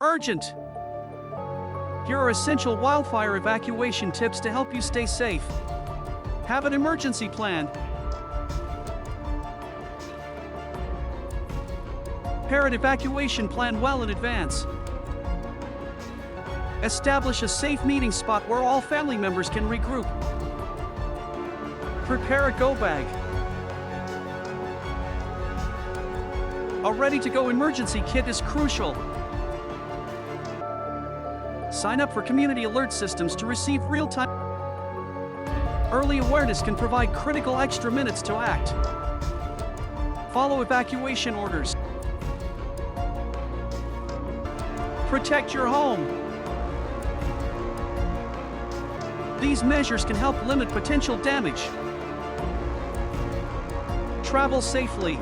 Urgent! Here are essential wildfire evacuation tips to help you stay safe. Have an emergency plan. Prepare an evacuation plan well in advance. Establish a safe meeting spot where all family members can regroup. Prepare a go bag. A ready-to-go emergency kit is crucial. Sign up for community alert systems to receive real-time. Early awareness can provide critical extra minutes to act. Follow evacuation orders. Protect your home. These measures can help limit potential damage. Travel safely.